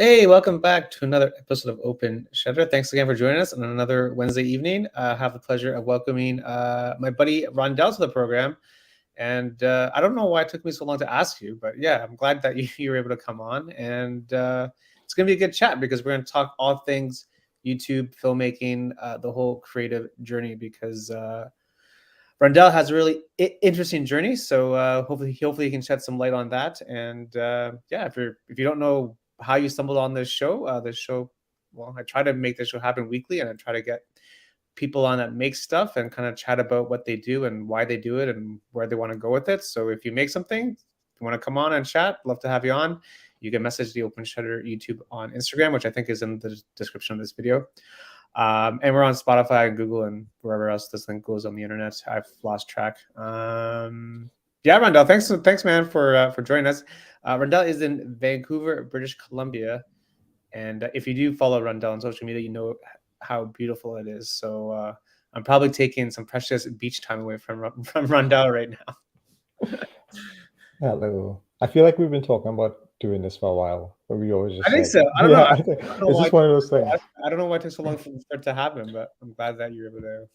Hey, welcome back to another episode of Open Shutter. Thanks again for joining us on another Wednesday evening. I have the pleasure of welcoming my buddy Rondel to the program. And I don't know why it took me so long to ask you, but yeah, I'm glad that you were able to come on. And it's going to be a good chat because we're going to talk all things YouTube, filmmaking, the whole creative journey, because Rondel has a really interesting journey. So hopefully he can shed some light on that. And yeah, if you don't know how you stumbled on this show, well, I try to make this show happen weekly, and I try to get people on that make stuff and kind of chat about what they do and why they do it and where they want to go with it. So if you make something, if you want to come on and chat, love to have you on. You can message the Open Shutter YouTube on Instagram, which I think is in the description of this video. And we're on Spotify and Google and wherever else this link goes on the internet. I've lost track. Yeah, Rondel, thanks, man, for joining us. Rondel is in Vancouver, British Columbia, and if you do follow Rondel on social media, you know how beautiful it is. So I'm probably taking some precious beach time away from Rondel right now. Hello. I feel like we've been talking about doing this for a while, but we always just I think like, so. I don't know. it's just one of those things. I don't know why it took so long for it to happen, but I'm glad that you're able to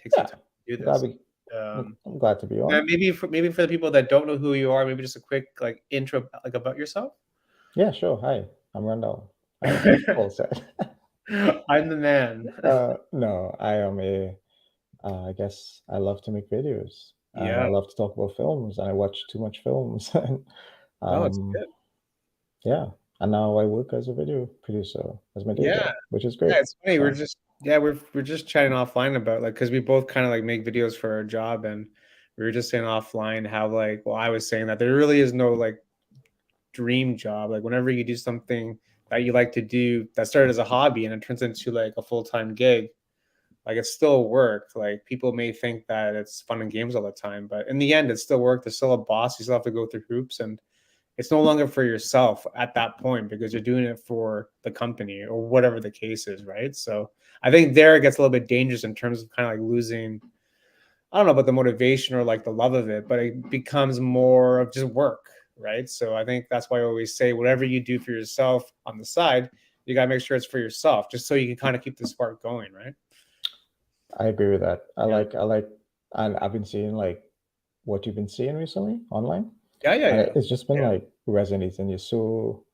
take some time to do this. I'm glad to be on. Maybe for the people that don't know who you are, maybe just a quick intro about yourself. Yeah, sure. Hi, I'm Rondel. All set. I'm the man. No, I am I guess I love to make videos. Yeah. I love to talk about films, and I watch too much films. Oh, it's good. Yeah, and now I work as a video producer as my day job, which is great. Yeah, it's funny. We're just chatting offline about because we both kind of make videos for our job, and we were just saying offline how I was saying that there really is no dream job. Whenever you do something that you like to do that started as a hobby and it turns into a full-time gig, it's still work. People may think that it's fun and games all the time, but in the end it's still work. There's still a boss. You still have to go through hoops, and it's no longer for yourself at that point because you're doing it for the company or whatever the case is, right? So I think there it gets a little bit dangerous in terms of kind of losing, I don't know about the motivation or the love of it, but it becomes more of just work, right? So I think that's why I always say whatever you do for yourself on the side, you got to make sure it's for yourself, just so you can kind of keep the spark going, right? I agree with that. I like, and I've been seeing what you've been seeing recently online. Yeah. It's just been resonating. You're so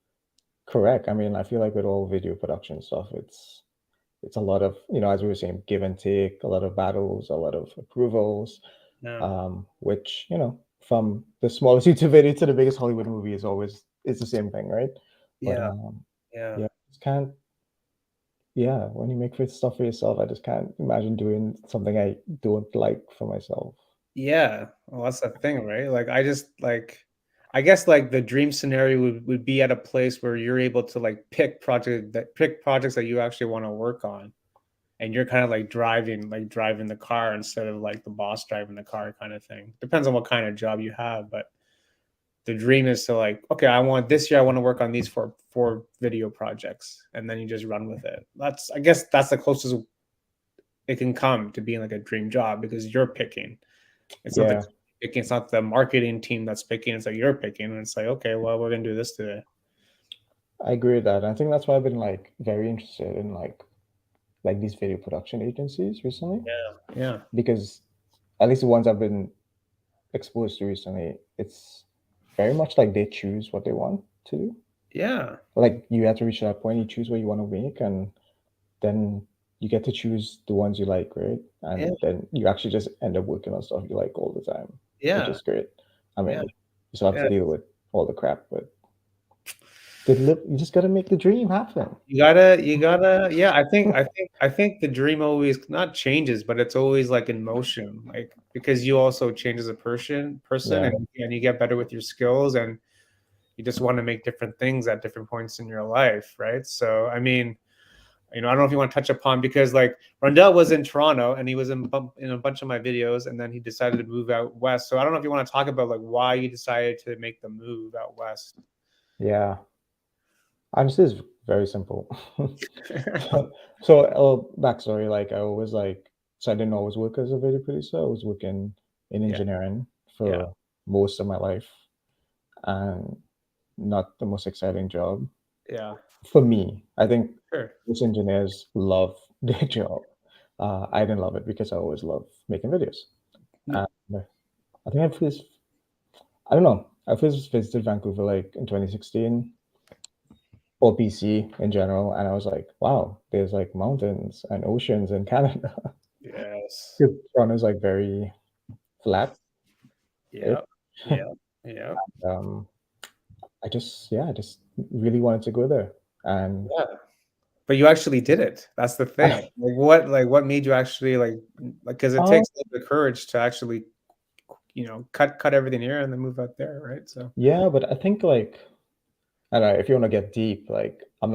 correct. I mean, I feel like with all video production stuff, it's a lot of, as we were saying, give and take, a lot of battles, a lot of approvals, which, from the smallest YouTube video to the biggest Hollywood movie it's the same thing, right? Yeah. But just can't. Yeah, when you make stuff for yourself, I just can't imagine doing something I don't like for myself. Yeah, well, that's the thing, right? I guess the dream scenario would be at a place where you're able to pick projects that you actually want to work on, and you're kind of driving the car instead of the boss driving the car kind of thing. Depends on what kind of job you have, but the dream is to okay, I want to work on these four video projects, and then you just run with it. I guess that's the closest it can come to being a dream job, because you're picking. It's not the marketing team that's picking. It's you're picking, and it's okay, well, we're gonna do this today. I agree with that. I think that's why I've been very interested in these video production agencies recently. Yeah. Because at least the ones I've been exposed to recently, it's very much they choose what they want to do. Yeah. You have to reach that point, you choose what you want to make, and then you get to choose the ones you like, right? And then you actually just end up working on stuff you like all the time. Yeah. Which is great. I mean, you still have to deal with all the crap, but you just gotta make the dream happen. You gotta, yeah. I think the dream always not changes, but it's always in motion, because you also change as a person, and you get better with your skills, and you just want to make different things at different points in your life, right? So, I mean, I don't know if you want to touch upon, because Rondel was in Toronto and he was in a bunch of my videos, and then he decided to move out west. So I don't know if you want to talk about why you decided to make the move out west. Yeah. Honestly, it's very simple. So backstory, I always so I didn't always work as a video producer. I was working in engineering for most of my life, and not the most exciting job. Yeah. For me, I think Sure. most engineers love their job. I didn't love it because I always love making videos. Mm. And I think I don't know, I first visited Vancouver like in 2016 or BC in general, and I was like, wow, there's like mountains and oceans in Canada. Yes. Because Toronto's like very flat. Yeah. Yeah. Yeah. Um, I just really wanted to go there. And Yeah. But you actually did it. That's the thing. Like what made you actually like, 'cause it um, takes a little bit of courage to actually, cut everything here and then move out there, right? So, yeah, but I think like, I don't know, if you want to get deep, like I'm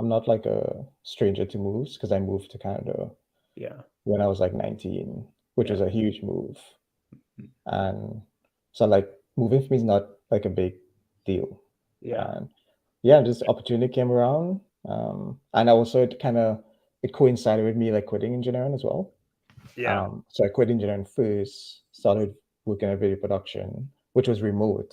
not like a stranger to moves because I moved to Canada yeah. when I was like 19, which Yeah. was a huge move. Mm. And so like moving for me is not like a big deal. Yeah. And yeah, this opportunity came around. And also it coincided with me like quitting engineering as well. Yeah. So I quit engineering first, started working at video production, which was remote.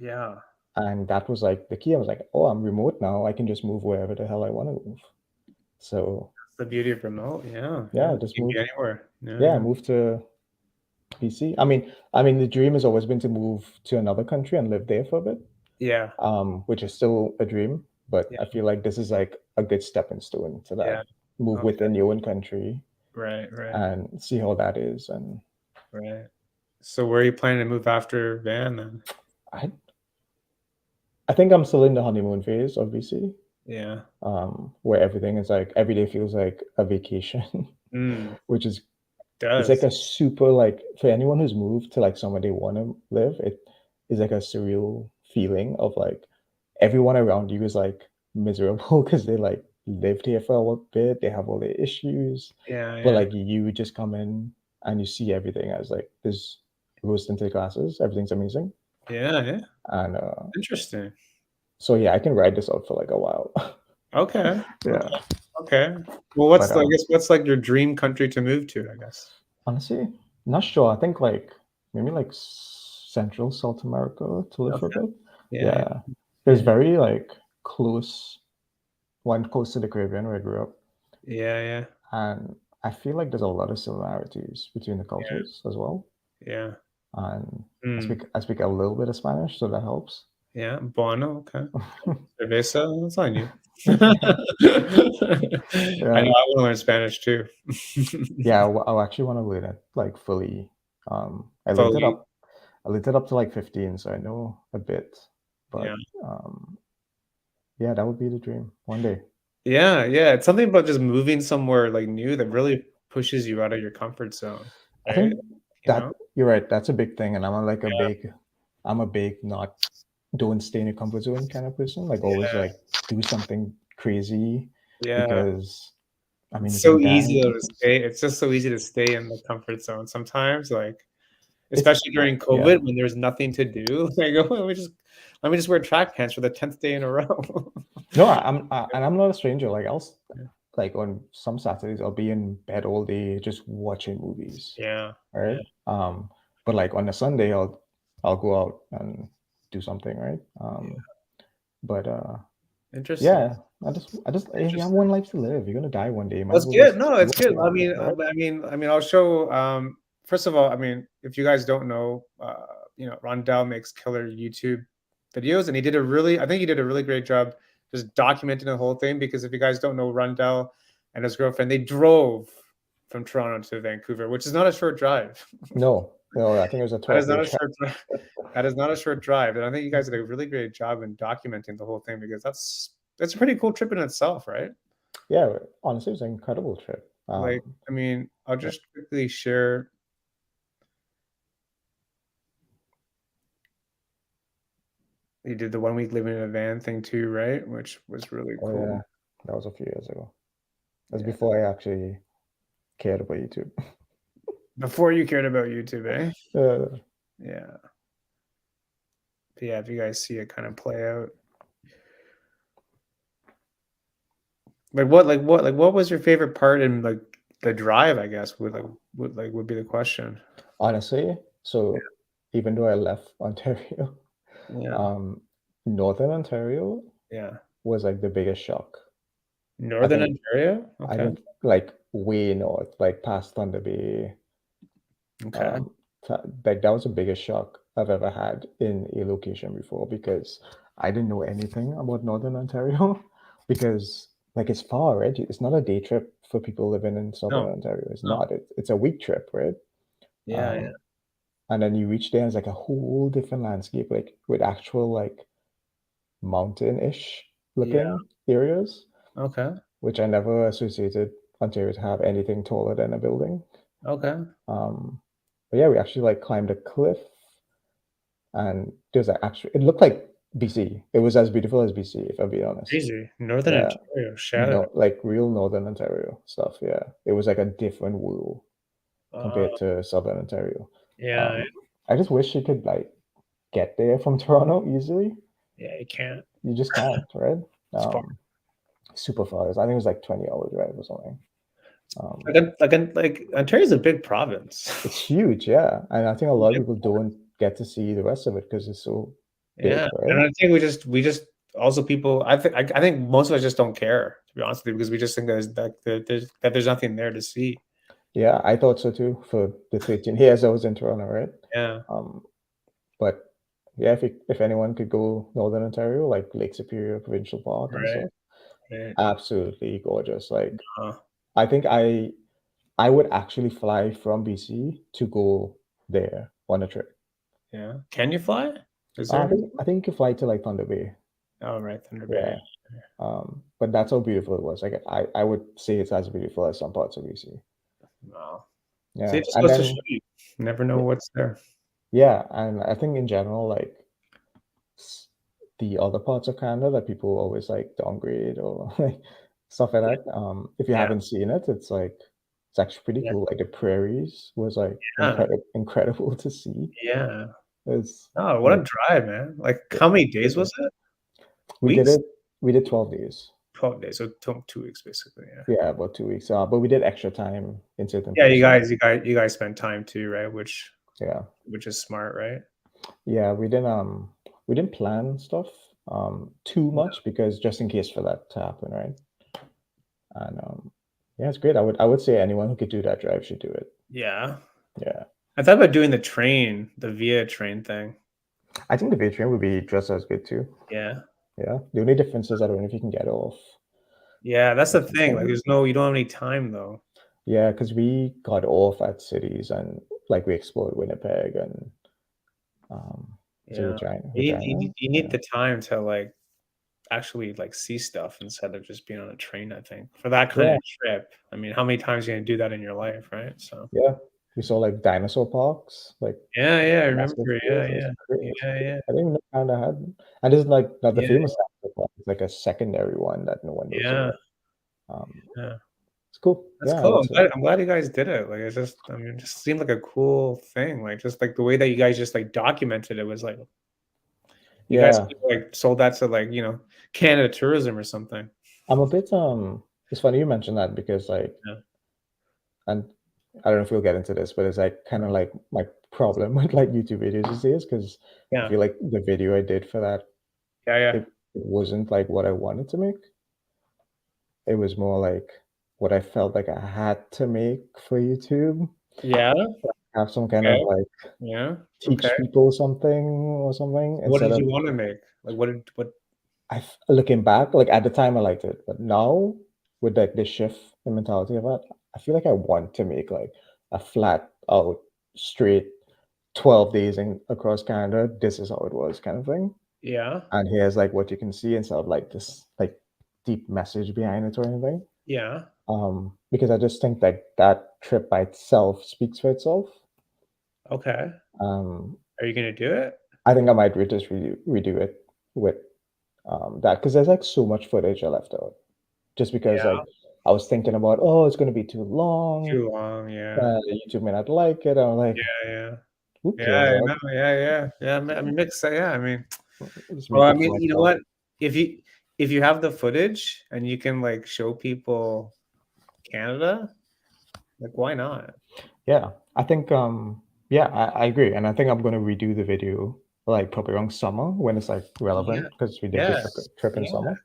Yeah. And that was like the key. I was like, oh, I'm remote now. I can just move wherever the hell I want to move. So That's the beauty of remote. Yeah. yeah, Yeah. I just You can be moved. anywhere. Yeah. Yeah, I Yeah. moved to BC. I mean, the dream has always been to move to another country and live there for a bit, Yeah. which is still a dream. But Yeah. I feel like this is like a good stepping stone to Yeah. that. Move Okay. within your own country Right. Right. and see how that is. And Right. So where are you planning to move after Van then? I, I think I'm still in the honeymoon phase of BC, Yeah. where everything is like every day feels like a vacation, Mm. which is it's like Does. a super like for anyone who's moved to like somewhere they want to live, it is like a surreal feeling of like everyone around you is like miserable because they like lived here for a bit, they have all their issues, Yeah. but Yeah. like you just come in and you see everything as like this rose tinted glasses, everything's amazing, Yeah. Yeah. and Interesting. so yeah, I can ride this out for like a while. Okay. Yeah, Okay. Okay. Well, but I guess what's like your dream country to move to, I guess? honestly, not sure. I think like maybe like Central South America to live for a Okay. bit. Yeah. Yeah. Yeah, there's Mhm. very like close one close to the Caribbean where I grew up, Yeah. Yeah. and I feel like there's a lot of similarities between the Yeah. cultures as well. Yeah. And Mm. I speak a little bit of Spanish, so that helps. Yeah. Bueno. Okay. Cerveza. That's on you. I know. Yeah, I want to learn Spanish too. yeah. I actually want to learn it like fully. I learned it Fully. up. I learned it up to like 15, so I know a bit. Yeah. But yeah, that would be the dream one day. Yeah. Yeah. It's something about just moving somewhere like new that really pushes you out of your comfort zone, I right? think You that know? you're right. That's a big thing, and Yeah. I'm a big not don't stay in your comfort zone kind of person. Like always, Yeah. like do something crazy Yeah. because I mean, It's if you so die, easy though to stay. It's just so easy to stay in the comfort zone sometimes, like, it's especially during yeah. COVID when there's nothing to do. Like, "Oh, let me just wear track pants for the 10th day in a row." No, and I'm not a stranger. Like Yeah. like on some Saturdays I'll be in bed all day just watching movies, Yeah. right? Yeah. But like on a Sunday I'll go out and do something, right? Yeah. But Interesting. yeah, I just you have Interesting. one life to live. You're gonna die one day. You might as That's well good. just No, do it's what good. you want, right? I'll show, first of all, if you guys don't know, Rondel makes killer YouTube videos, and I think he did a really great job just documenting the whole thing, because if you guys don't know, Rondel and his girlfriend, they drove from Toronto to Vancouver, which is not a short drive. No, no, I think it was a That is 12-day not a trip. short drive. That is not a short drive, and I think you guys did a really great job in documenting the whole thing, because that's a pretty cool trip in itself, right? Yeah, honestly, it was an incredible trip. Like, I'll Yeah, just quickly share. You did the 1 week living in a van thing too, right? Which was really oh cool. yeah, that was a few years ago. That's Yeah. before I actually cared about YouTube. Before you cared about YouTube, eh? Uh, Yeah. But yeah, if you guys see it kind of play out. What was your favorite part in like the drive, I guess, would be the question. honestly, so even though I left Ontario, Yeah. Northern Ontario Yeah. was like the biggest shock. I Northern think Ontario? I Okay. think like way north, like past Thunder Bay. Okay. Um, like that was the biggest shock I've ever had in a location before because I didn't know anything about Northern Ontario because like it's far, right? It's not a day trip for people living in Southern No. Ontario. It's No. not. It's a week trip, right? Yeah. Yeah. Um, and then you reach there and it's like a whole different landscape, like with actual like mountain-ish Yeah. looking areas, Okay. which I never associated Ontario to have anything taller than a building. Okay. Um, but yeah, we actually like climbed a cliff and there's actually it looked like BC. It was as beautiful as BC, if I'm being honest. Crazy. Northern Yeah, Ontario. Shout out. no, like real Northern Ontario stuff. Yeah, it was like a different world compared Uh, to Southern Ontario. yeah. Um, I just wish you could like get there from Toronto easily. Yeah. You can't. You just can't, right? It's far. Um, Super far. I think it was like 20 hours drive or something. Um, Like Ontario's a big province. it's huge, yeah, and I think a lot of Big people province. don't get to see the rest of it because it's so big, Yeah. right? And I think we just also people. I think most of us just don't care, to be honest with you, because we just think there's nothing there to see. Yeah, I thought so too for the 13 years I was in Toronto, right? Yeah. Um, but yeah, if anyone could go Northern Ontario, like Lake Superior Provincial Park and Right. stuff, Right. absolutely gorgeous. Like Uh, I think I would actually fly from BC to go there on a trip. yeah. Can you fly? Is there I any? think you could fly to like Thunder Bay. Oh, right. Thunder Bay. Yeah. But that's how beautiful it was. Like I would say it's as beautiful as some parts of BC. Wow. See, Yeah. it just And goes to show then you, you never know what's there. yeah, and I think in general, like s- the other parts of Canada that people always like downgrade or like stuff like Yeah. that. If you Yeah. haven't seen it, it's actually pretty Yeah. cool. Like the prairies was like Yeah. incredible to see. Yeah. It's Oh, what like a drive, man. Like, how many days was it? we did Weeks? it. We did 12 days. 12 days. So 2 weeks, basically. Yeah. Yeah, about 2 weeks. But we did extra time in certain Yeah. You places. guys, you guys, you guys spend time too, right? Yeah. Which is smart, right? Yeah, we didn't plan stuff too Yeah. much because just in case for that to happen, right? And yeah, it's great. I would say anyone who could do that drive should do it. Yeah. Yeah. I thought about doing the via train thing. I think the Bay train would be just as good too. Yeah. Yeah. The only difference is I don't know if you can get off Yeah. That's or the thing. Like, something. you don't have any time though. Yeah, because we got off at cities and like we explored Winnipeg and so Yeah. Regina. You need Yeah. the time to like actually like see stuff instead of just being on a train, I think. For that kind Yeah. of trip. I mean, how many times are you gonna do that in your life, right? So Yeah. We saw like dinosaur parks, like yeah, yeah, I remember. massive Yeah, tours. It was yeah. great. It was Yeah, great. yeah. I didn't even know Canada had, and this is like not the Yeah, famous dinosaur park. It's like a secondary one that no one knows yeah, about. Um, yeah. it's cool. That's Yeah, I cool. would say. I'm glad you guys did it. Like, it's just, I mean, it just seemed like a cool thing. Like, just like the way that you guys just like documented it was like you guys Yeah, could've, like sold that to like, Canada Tourism or something. I'm a bit. It's funny you mentioned that because like, Yeah. and I don't know if we'll get into this, but it's like kind of like my problem with like YouTube videos these days because I Yeah. feel like the video I did for that Yeah, yeah. it wasn't like what I wanted to make. It was more like what I felt like I had to make for YouTube. Yeah. Have some kind of Okay. like Yeah. Okay. teach people something or something What instead did of you wanna make? Like, what looking back, like at the time I liked it, but now with like the shift in mentality of it, I feel like I want to make like a flat out straight 12 days in across Canada. This is how it was kind of thing. Yeah. And here's like what you can see instead of like this like deep message behind it or anything. Yeah. Because I just think that that trip by itself speaks for itself. Okay. Um, Are you gonna do it? I think I might just redo it with that because there's like so much footage I left out. Just because Yeah. like I was thinking about, oh, it's gonna be too long. Too long, yeah. YouTube may not like it. I'm like, Yeah, yeah. who Yeah, cares? I I'll know. Yeah, yeah. Yeah, I mean, mixed yeah, I mean, just well, make I it mean, for you know myself. what? If you have the footage and you can, like, show people Canada, like, why not? Yeah, I think yeah, I agree, and I think I'm gonna redo the video like probably around summer when it's like relevant, Yeah, because we did the yeah, trip in yeah. summer,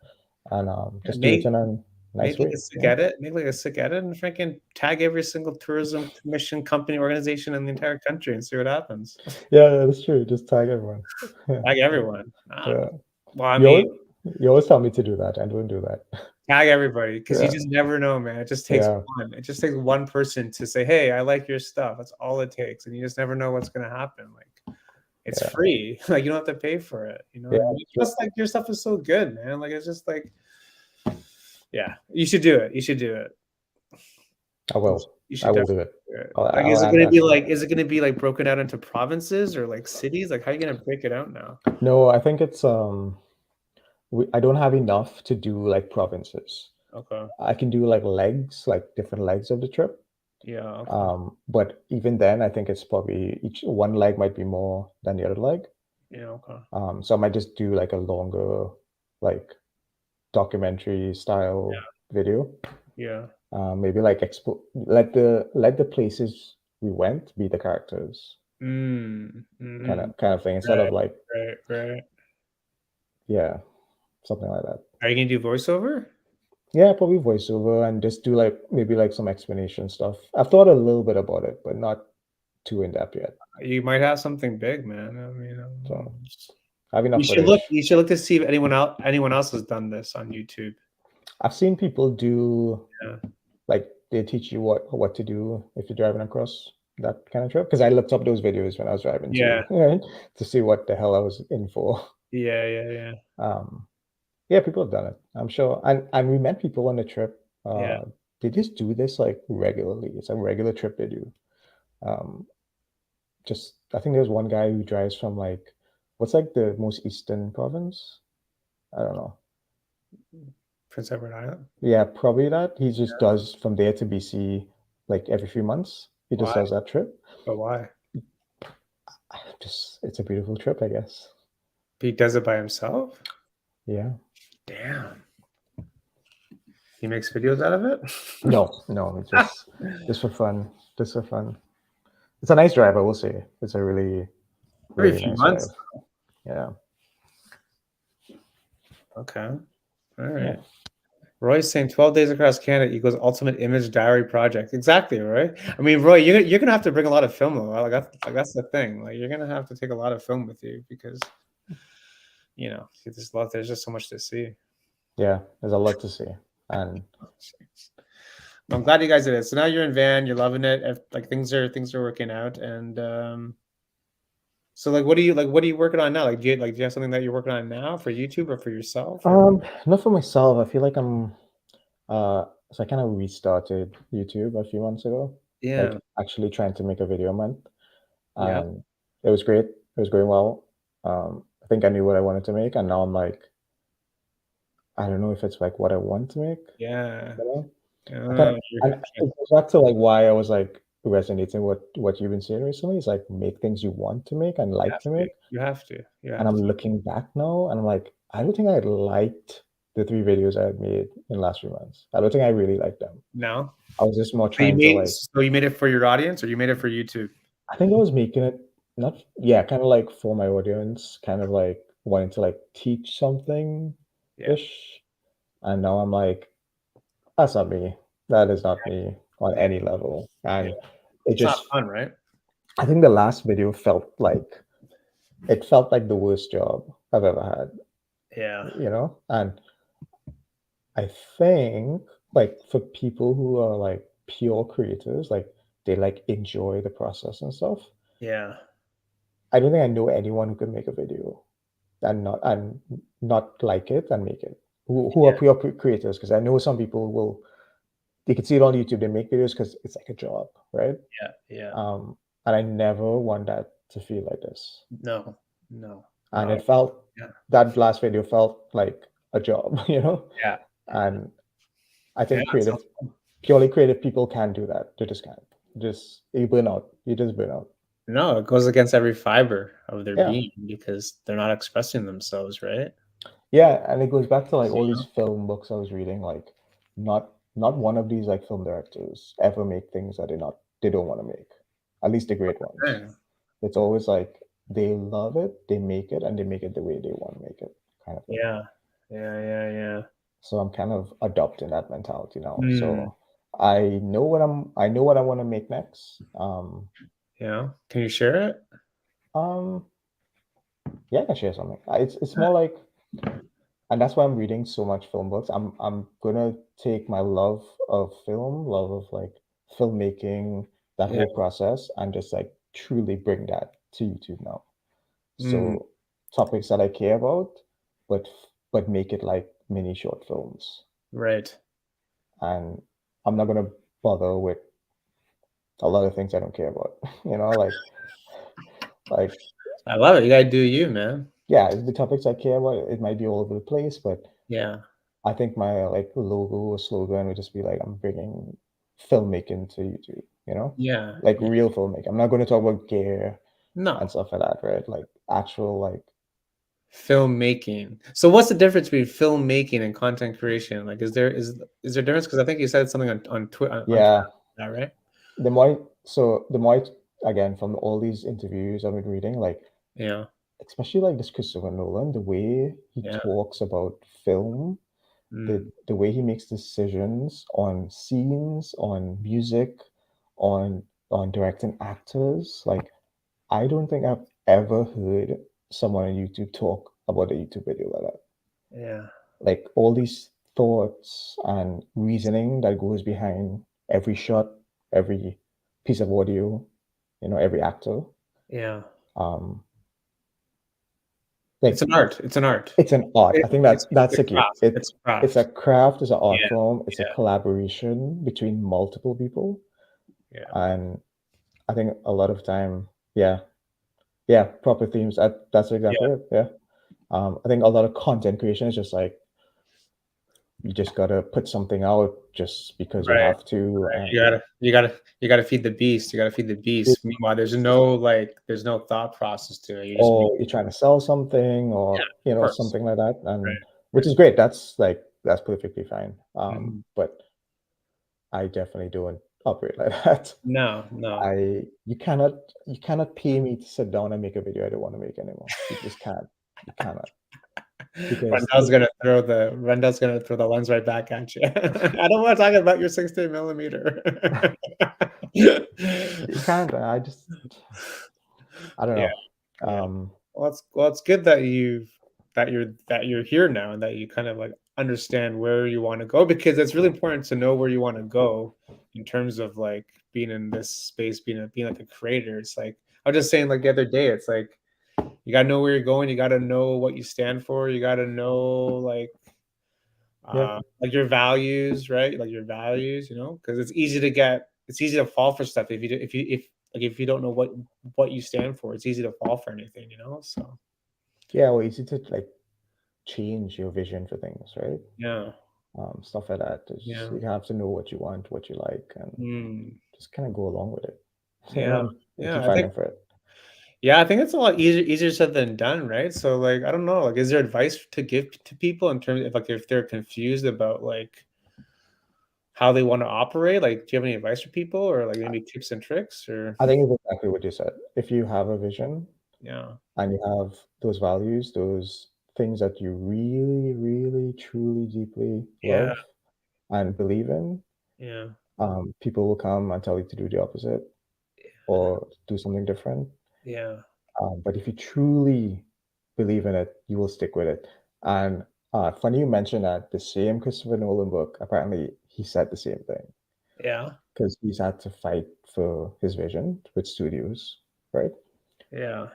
and Yeah, just do it in a nice make like way. a sick edit, make like a sick edit, and freaking tag every single tourism commission, company, organization in the entire country, and see what happens. Yeah, that's true. Just tag everyone. Yeah, Tag everyone. yeah. Well, I You mean, always, you always tell me to do that. I don't do that. tag everybody because you Yeah, just never know, man. It just takes yeah, one. It just takes one person to say, "Hey, I like your stuff." That's all it takes, and you just never know what's gonna happen. Like it's yeah, free. Like you don't have to pay for it. You know yeah. what I mean? That's Plus, like your stuff is so good, man. Like it's just like, yeah, you should do it. You should do it. I will. You I should will definitely do it. do it. Like, I'll add that to it. is it gonna be like broken out into provinces or like cities? Like, how are you gonna break it out now? No, I think it's I don't have enough to do like provinces. Okay. I can do like legs, like different legs of the trip. Yeah. Okay. But even then, I think it's probably each one leg might be more than the other leg. Yeah. Okay. So I might just do like a longer, like documentary style video. Yeah. Maybe like let the places we went be the characters, Mm. kind Mhm. of kind of thing, instead of Right. like, Right. Right. yeah, something like that. Are you gonna do voiceover? Yeah, probably voiceover and just do like maybe like some explanation stuff. I've thought a little bit about it, but not too in depth yet. You might have something big, man. I mean, So I have enough footage. You should look to see if anyone else has done this on YouTube. I've seen people do, Yeah. like, they teach you what to do if you're driving across that kind of trip. Because I looked up those videos when I was driving Yeah. too, right? To see what the hell I was in for. Yeah. Yeah. Yeah. Um, yeah, people have done it, I'm sure. And we met people on the trip. Yeah. They just do this like regularly. It's a regular trip they do. Um, just I think there's one guy who drives from like, what's like the most eastern province? I don't know. Prince Edward Island. Yeah, probably that. He just does from there to BC like every few months. He just Why? does that trip. But why? Just it's a beautiful trip, I guess. He does it by himself. Yeah. Damn. He makes videos out of it. No, it's just for fun. Just for fun. It's a nice drive, I will say. It's a really, Every really few nice months. drive. Yeah. Okay. All right. Yeah. Roy's saying 12 days across Canada equals ultimate image diary project. Exactly, Roy. I mean, Roy, you're gonna have to bring a lot of film though. That's the thing. Like you're gonna have to take a lot of film with you because there's just so much to see. Yeah, there's a lot to see. And I'm glad you guys did it. So now you're in Van, you're loving it. Like things are working out. And so like what are you working on now? Like do you have something that you're working on now for YouTube or for yourself? Or not for myself. I feel like so I kind of restarted YouTube a few months ago, yeah. like actually trying to make a video a month. Yeah. And it was great. It was going well. I think I knew what I wanted to make, and now I'm like, I don't know if it's like what I want to make. Yeah. You know, I kind of, and it goes back to like why I was like resonating with what you've been saying recently. Is like make things you want to make and like to make. You have to. And I'm looking back now, and I'm like, I don't think I liked the 3 videos I had made in the last few months. I don't think I really liked them. No. I was just more trying to like. So you made it for your audience, or you made it for YouTube? I think I was making it kind of like for my audience, kind of like wanting to like teach something ish. And now I'm like, that's not me. That is not me on any level. And it It's not just, fun, right? I think the last video felt like the worst job I've ever had, Yeah. And I think like for people who are like pure creators, like they like enjoy the process and stuff. Yeah. I don't think I know anyone who can make a video and not like it and make it, who are pure creators, because I know some people will, they can see it on YouTube, they make videos because it's like a job, right? Yeah. Yeah. And I never want that to feel like this. No. And it felt, that last video felt like a job, Yeah. And I think purely creative people can't do that. They just can't. You burn out. You just burn out. No, it goes against every fiber of their Yeah. being because they're not expressing themselves, right? Yeah, and it goes back to like all these film books I was reading. Like, not one of these like film directors ever make things that they don't want to make. At least the great ones. Yeah. It's always like they love it, they make it, and they make it the way they want to make it, kind of thing. Yeah. Yeah. So I'm kind of adopting that mentality now. Mm, So I know what I want to make next. yeah. Can you share it? Um, yeah, I can share something. It's more like, and that's why I'm reading so much film books. I'm gonna take my love of film, love of like filmmaking, that Yeah. whole process, and just like truly bring that to YouTube now. Mm, So topics that I care about, but make it like mini short films. right. And I'm not gonna bother with a lot of things I don't care about. Like I love it. You gotta do you, man. yeah, the topics I care about, it might be all over the place, but Yeah. I think my like logo or slogan would just be like I'm bringing filmmaking to YouTube, Yeah. like Yeah. real filmmaking. I'm not going to talk about gear and No. stuff like that, right? Like actual like Filmmaking. So what's the difference between filmmaking and content creation? Like, is there a difference? Because I think you said something on Twitter, yeah. is that right? The more again from all these interviews I've been reading, like Yeah. especially like this Christopher Nolan, the way he Yeah. talks about film, Mm, the way he makes decisions on scenes, on music, on directing actors, like I don't think I've ever heard someone on YouTube talk about a YouTube video like that. yeah. Like all these thoughts and reasoning that goes behind every shot, every piece of audio, every actor. Yeah. Um, It's like an art. It's an art. it's an art. I think It's that's a the key. craft. It's a It's a craft. craft, it's an art Yeah. form, it's a Yeah. collaboration between multiple people. Yeah. And I think a lot of time, yeah, yeah, proper themes. That's Yeah. exactly it. Yeah. I think a lot of content creation is just like you just gotta put something out just because you Right. have to, You and gotta feed the beast. You gotta feed the beast. Meanwhile, there's no thought process to it. You just make or you're trying to sell something, yeah, or of course. something like that, and Right. which is great. That's perfectly fine. Mhm. But I definitely don't operate like that. No, no. I you cannot pay me to sit down and make a video I don't want to make anymore. You just can't. You cannot because Rendel's gonna throw the lens right back at you. I don't wanna talk about your 16 millimeter. you can't. I don't Yeah, know. yeah. Um, It's good that you're here now and that you kind of, like, understand where you wanna go because it's really important to know where you wanna go in terms of, like, being in this space, being, like, a creator. It's like I was just saying, like, the other day, it's like, you gotta know where you're going, you gotta know what you stand for, you gotta know, yeah, your values, right? Like, your values, because it's easy to fall for stuff if you don't know what you stand for, it's easy to fall for anything, so yeah. Well, easy to like change your vision for things, right? yeah, Stuff like that. yeah. You have to know what you want, what you like, and Mm, just kind of go along with it, yeah, and yeah, keep fighting for it. I think it's a lot easier said than done, right? So, like, I don't know, like, is there advice to give to people in terms of, like, if they're confused about, like, how they wanna operate? Like, do you have any advice for people or, like, maybe tips and tricks or I think it's exactly what you said. If you have a vision yeah, and you have those values, those things that you really, really, truly, deeply yeah, love and believe in, yeah, people will come and tell you to do the opposite or do something different. yeah, But if you truly believe in it, you will stick with it. And funny you mentioned that the same Christopher Nolan book, apparently he said the same thing yeah, because he's had to fight for his vision with studios, right? yeah.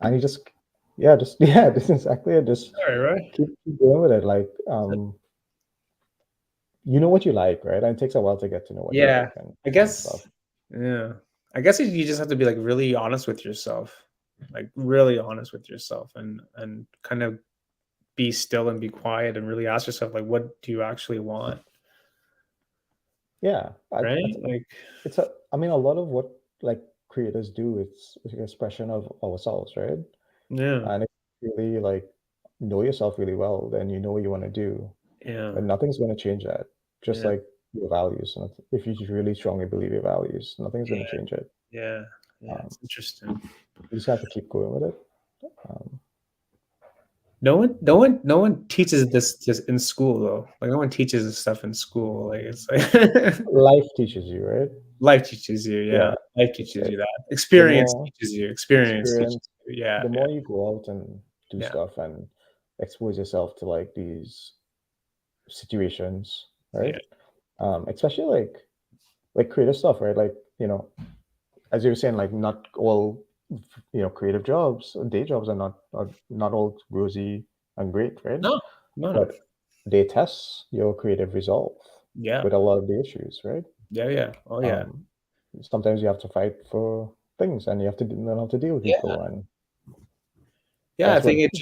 And he just, yeah, just, yeah, this is exactly it. Just Alright, right? keep going with it. Like, So you know what you like, right? And it takes a while to get to know what you yeah, like I and stuff. guess yeah. I guess you just have to be, like, really honest with yourself, like, really honest with yourself and kind of be still and be quiet and really ask yourself, like, what do you actually want, Yeah, right? Like I mean, a lot of what like creators do, it's an expression of ourselves, right? yeah, And if you really like know yourself really well, then you know what you want to do, yeah, and nothing's going to change that. Just yeah, like your values, if you really strongly believe your values, nothing's going yeah, to change it. yeah. Yeah, it's interesting. You just have to keep going with it. Um, No one teaches this just in school though. Like no one teaches this stuff in school. Like it's like Life teaches you, right? life teaches you. Yeah, Yeah, life it's teaches like you that. the Experience more teaches you. Experience teaches experience, you. Yeah, the yeah, more you go out and do yeah, stuff and expose yourself to like these situations, right? yeah. Especially like creative stuff, right? Like, as you were saying, like not all creative jobs, day jobs are not all rosy and great, right? No, no, no. But they test your creative resolve Yeah, with a lot of the issues, right? yeah, yeah. Oh yeah, Um, Sometimes you have to fight for things, and you have to learn how to deal with yeah, people, and yeah. that's what. I think it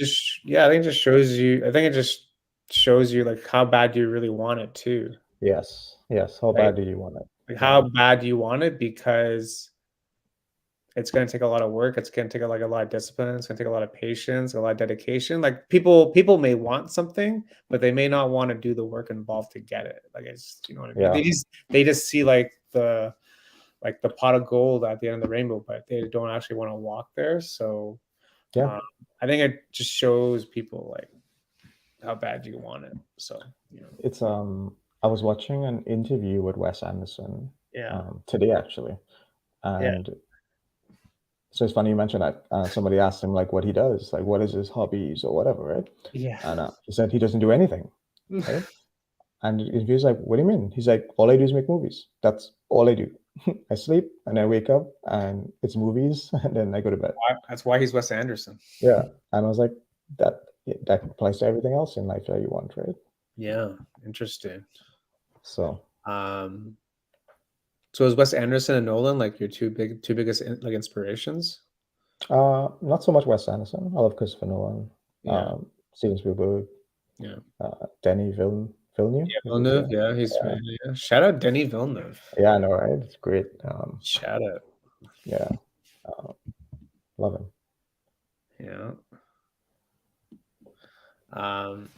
just shows you. I think it just shows you like how bad you really want it too. Yes, yes. How Right? bad do you want it? Like how Yeah, bad do you want it because it's going to take a lot of work. It's going to take like a lot of discipline. It's going to take a lot of patience, a lot of dedication. Like people may want something, but they may not want to do the work involved to get it. Like it's you know what I mean. yeah, They just see like the pot of gold at the end of the rainbow, but they don't actually want to walk there. So yeah. um, I think it just shows people like how bad you want it. So you know, It's I was watching an interview with Wes Anderson yeah, today actually, yeah, and so it's funny you mentioned that. Somebody asked him like what he does, like what is his hobbies or whatever, right? yeah. And he said he doesn't do anything, right? And he was like, "What do you mean?" He's like, "All I do is make movies. That's all I do. I sleep and I wake up and it's movies and then I go to bed." That's why he's Wes Anderson. Yeah, and I was like, "That that applies to everything else in life that you want, right?" Yeah, interesting. So, Um, so is Wes Anderson and Nolan like your two biggest like inspirations? not so much Wes Anderson. I love Christopher Nolan, Yeah, Steven Spielberg, yeah, Denny Villeneuve. yeah. Is his Villeneuve, name? yeah, Yeah, yeah. Shout out Denny Villeneuve. yeah, I know, right? It's great. Shout out. Yeah, uh, love him. Yeah. Um,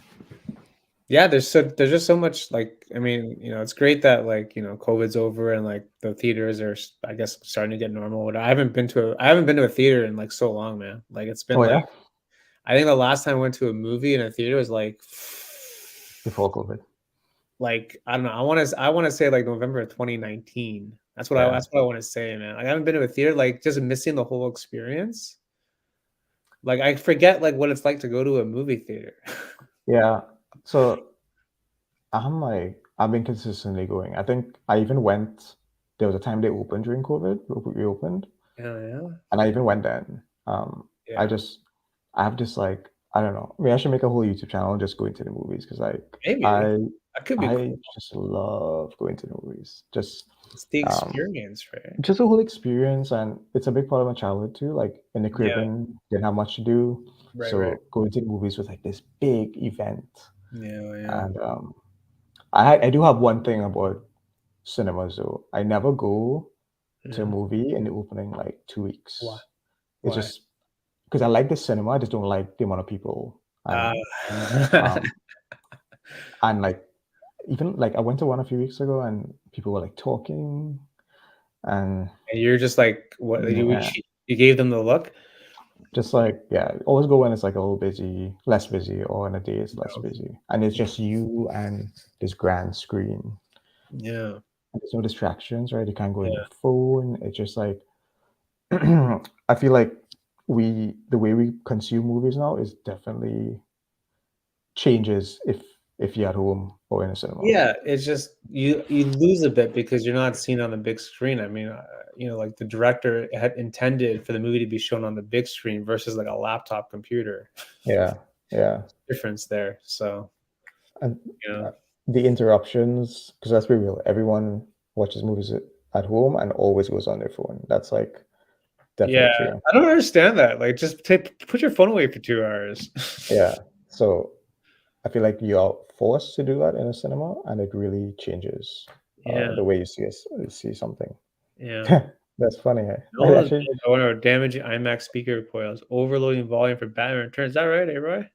yeah, there's just so much like I mean, it's great that like, COVID's over and like the theaters are I guess starting to get normal. But I haven't been to a theater in like so long, man. Like it's been Oh yeah, like I think the last time I went to a movie in a theater was before COVID. like I don't know. I want to say like November of 2019. Yeah, That's what I want to say, man. Like I haven't been to a theater, like just missing the whole experience. Like I forget like what it's like to go to a movie theater. yeah. So I've been consistently going. I think I even went. There was a time they opened during COVID, reopened, Yeah, yeah, and I even went then. I yeah. just I have this like I don't know. I mean, I should make a whole YouTube channel and just go into the movies because like Maybe I that could be I cool. just love going to the movies. It's the Um, experience, right? just the whole experience, and it's a big part of my childhood too. Like in the Yeah, Caribbean, didn't have much to do, right, right. so going to the movies was like this big event. Yeah, yeah. And I do have one thing about cinemas though. I never go to a Yeah. movie in the opening like two Why? weeks. It's Why? just because I like the cinema, I just don't like the amount of people. Uh, Um and like even like I went to one a few weeks ago and people were like talking and and you're just like, what yeah, you gave them the look? just like yeah, always go when it's like a little busy, less busy, or on a day it's less No. busy. And it's just you and this grand screen. Yeah, And there's no distractions, right? You can't go on yeah, your phone. It's just like I feel like the way we consume movies now is definitely changes if you're at home or in a cinema. yeah. It's just you lose a bit because you're not seen on the big screen. I mean, like the director had intended for the movie to be shown on the big screen versus like a laptop computer. Yeah, yeah, Difference there. So and you know, the interruptions, because let's be real, everyone watches movies at home and always goes on their phone. That's like yeah, definitely true. I don't understand that. Like, just put your phone away for 2 hours. Yeah, so I feel like you're forced to do that in a cinema, and it really changes Yeah, the way you see something. yeah. That's funny. Eh? I Nolan's actually owner of damaging IMAX speaker coils, overloading volume for Batman Returns. Is that right, eh, Roy?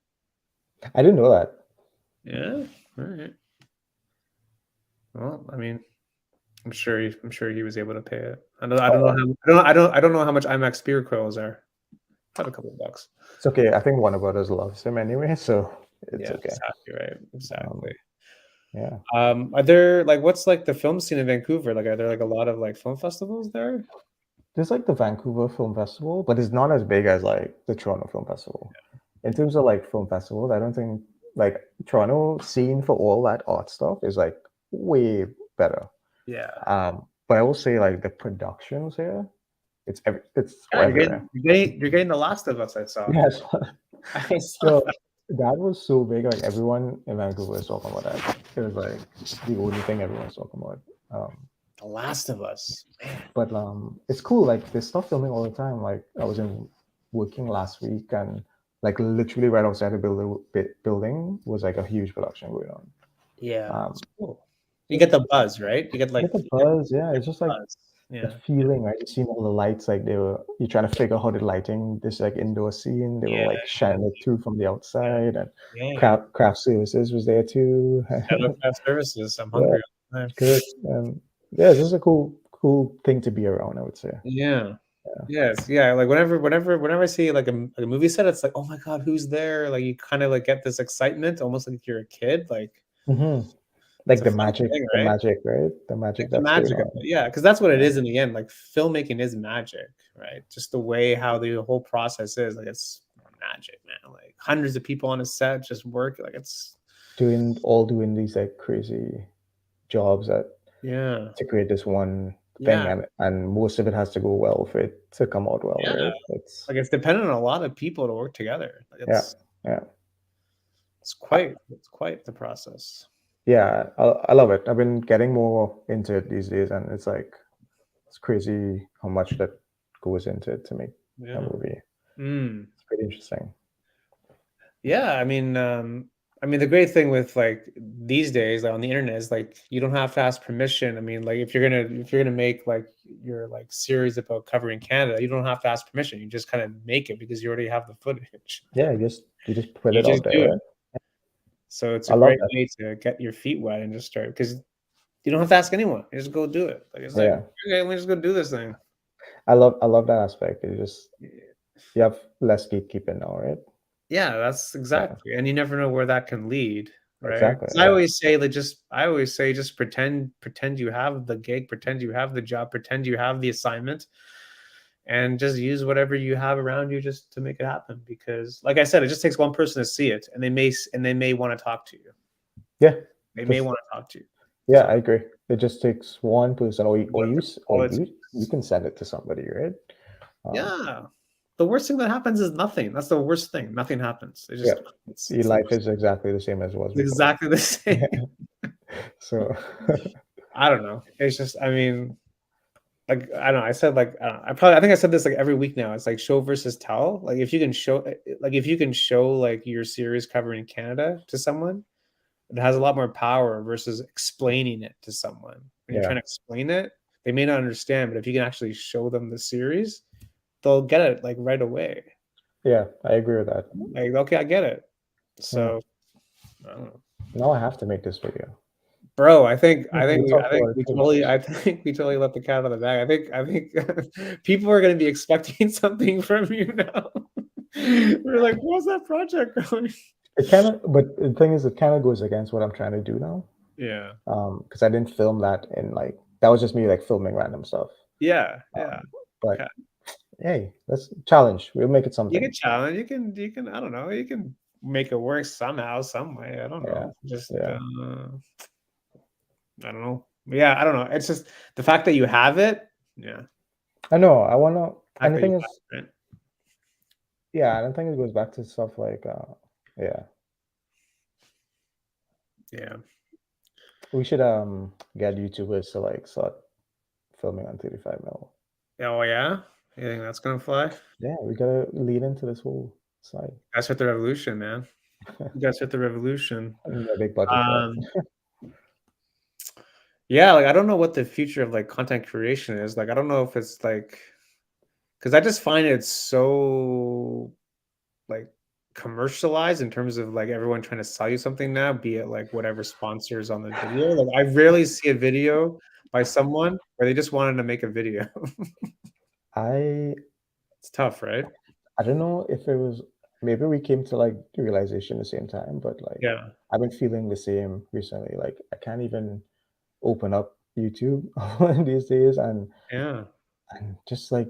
I didn't know that. Yeah. All right. Well, I mean, I'm sure he was able to pay it. I don't know how much IMAX beer quills are. Probably a couple of bucks. It's okay. I think Warner Brothers loves him anyway, so it's Yeah, okay. exactly right. Exactly. Yeah. Are there like what's like the film scene in Vancouver? Like, are there like a lot of like film festivals there? There's like the Vancouver Film Festival, but it's not as big as like the Toronto Film Festival. In terms of like film festivals, I don't think like Toronto scene for all that art stuff is like way better. Yeah. But I will say like the productions here, it's Yeah, you're everywhere. getting The Last of Us, I saw. Yes. I saw So that. that was so big. Like everyone in Vancouver was talking about that. It was like the only thing everyone was talking about. The Last of Us. Man. But it's cool. Like there's stuff filming all the time. Like I was working last week, and like literally right outside the building was like a huge production going on. Yeah, it's cool. You get the buzz, right? You get like the buzz. Yeah, it's just like buzz. the Yeah. feeling, right? You see all the lights, like you're trying to figure out how the lighting, this like indoor scene, they were Yeah. like shining it through from the outside, and Yeah. craft services was there too. Hello Craft Services. I'm Yeah, hungry. good. Yeah, it's just a cool thing to be around, I would say. Yeah. Yeah. Yes. Yeah. Like whenever I see like a movie set, it's like, oh my God, who's there? Like you kind of like get this excitement, almost like you're a kid. Like Mm-hmm. it's Like a fun thing, right? right? The Like magic the that's going magic of on. it. Yeah, because that's what it Yeah. is in the end. Like filmmaking is magic, right? Just the way how the whole process is. Like it's magic, man. Like hundreds of people on a set just work. Like it's Doing these like crazy jobs yeah. to create this one thing, Yeah. and most of it has to go well for it to come out well, Yeah. right? It's Like it's dependent on a lot of people to work together. Like yeah, it's yeah. it's I, quite the process. yeah, I love it. I've been getting more into it these days, and it's like it's crazy how much that goes into it to make a Yeah. movie. Mm. It's pretty interesting. Yeah, I mean, the great thing with like these days like, on the internet is like you don't have to ask permission. I mean, like if you're gonna make like your like series about covering Canada, you don't have to ask permission. You just kind of make it because you already have the footage. Yeah, you just put You it just out there, do it. right? So it's I a love great that. way to get your feet wet and just start because you don't have to ask anyone. You just go do it. Like it's like Yeah, okay, let me just go do this thing. I love that aspect. You have less gatekeeping now, right? Yeah, that's Yeah, exactly, and you never know where that can lead, right? exactly. 'Cause Yeah, I always say just pretend you have the gig, pretend you have the job, pretend you have the assignment, and just use whatever you have around you just to make it happen, because like I said, it just takes one person to see it, and they may wanna talk to you. yeah. They may Just wanna talk to you. yeah, So, I agree. It just takes one person, one person all it you takes. can send it to somebody, right? Um, Yeah. The worst thing that happens is nothing. That's the worst thing. Nothing happens. It yeah, just your it's the life worst. is exactly the same as it was It's before. exactly the same. So I don't know. It's just, I mean, like I don't know. I said like I think I said this like every week now. It's like show versus tell. Like if you can show like your series covering Canada to someone, it has a lot more power versus explaining it to someone. When you're trying yeah, to explain it, they may not understand, but if you can actually show them the series, they'll get it like right away. yeah, I agree with that. Like okay, I get it. Yeah. So I don't know. Now I have to make this video. Bro, I think I think We we I talked think about it we too totally much. I think we totally let the cat out of the bag. I think people are gonna be expecting something from you now. We're like, "Where's that project going?" It kind of, but the thing is, it kind of goes against what I'm trying to do now. Yeah. Because I didn't film that in like that was just me like filming random stuff. Yeah, yeah. Okay. But hey, let's challenge. We'll make it You something. can challenge, you can, I don't know, you can make it work somehow, some way, I don't Yeah, know. Just, yeah. I don't know. Yeah, I don't know. It's just the fact that you have it, yeah, I know. I wanna. the And fact the that you thing have is, it, right? yeah, and I think it goes back to stuff like, yeah, Yeah. we should get YouTubers to like start filming on 35 mil. Oh, yeah? You think that's gonna fly? Yeah, we gotta lead into this whole side. That's with the revolution, man. You guys hit the revolution. I need a big budget for that. Um, yeah, like I don't know what the future of like content creation is. Like I don't know if it's like because I just find it so like commercialized in terms of like everyone trying to sell you something now, be it like whatever sponsors on the video. Like I rarely see a video by someone, or they just wanted to make a video? I It's tough, right? I don't know if it was, maybe we came to like the realization at the same time, but like Yeah, I've been feeling the same recently. Like I can't even open up YouTube these days yeah, and just like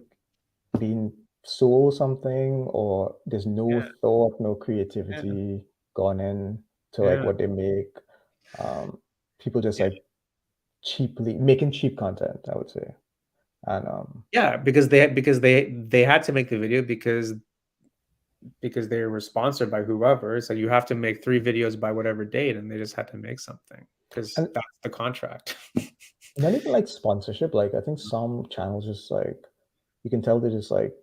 being sold something, or there's no yeah, thought, no yeah, creativity gone in to like yeah, what they make. Um, People just yeah. like cheaply making cheap content, I would say. And Yeah, because they had to make the video because they were sponsored by whoever. So you have to make 3 videos by whatever date, and they just had to make something because and that's the contract. not even like sponsorship. Like I think some channels just like you can tell they're just like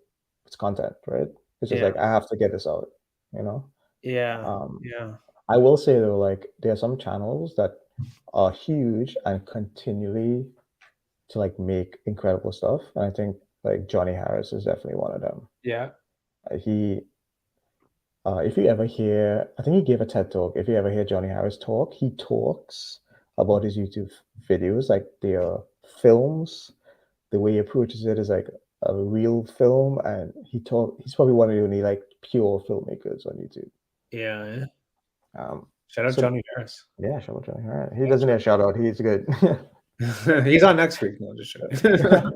it's content, right? It's just Yeah, like I have to get this out, you know. yeah, Um, yeah, I will say though, like there are some channels that are huge and continually to like make incredible stuff. And I think like Johnny Harris is definitely one of them. yeah, He, if you ever hear, I think he gave a TED talk. If you ever hear Johnny Harris talk, he talks about his YouTube videos like they are films. The way he approaches it is like a real film, and he's probably one of the only like pure filmmakers on YouTube. yeah, yeah. Um, Shout out so Johnny Harris. yeah, shout out Johnny Harris. He doesn't need a shout out. He's good. He's on next week. No, just joking.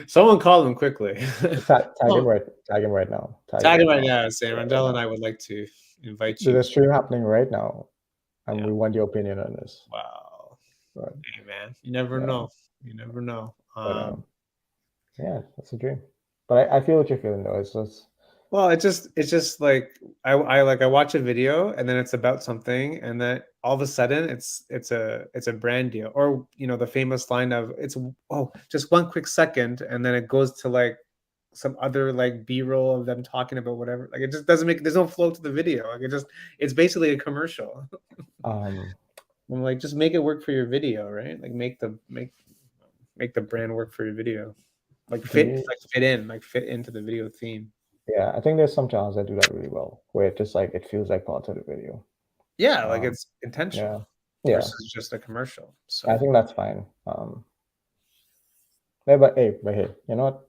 Someone call him quickly. Tag him Oh, right. Tag him right now. Tag him tag him right right now. now. Say Yeah, right Rondel and now. I would like to invite There's you. a stream happening right now, and Yeah. we want your opinion on this. Wow. But Hey man, you never yeah, know. You never know. but yeah, that's a dream. But I feel what you're feeling though. It's just Well, it's just like I watch a video and then it's about something and then all of a sudden it's a brand deal or the famous line of it's just one quick second and then it goes to like some other like B-roll of them talking about whatever. Like it just doesn't make there's no flow to the video. Like it's basically a commercial. um I'm like just make it work for your video, right? Like make the brand work for your video. Like do you fit into the video theme. yeah, I think there's some channels that do that really well, where it just like it feels like part of the video. Yeah, like Um it's intentional yeah. Yeah. versus just a commercial. I So think that's fine. Yeah, but hey, you know what?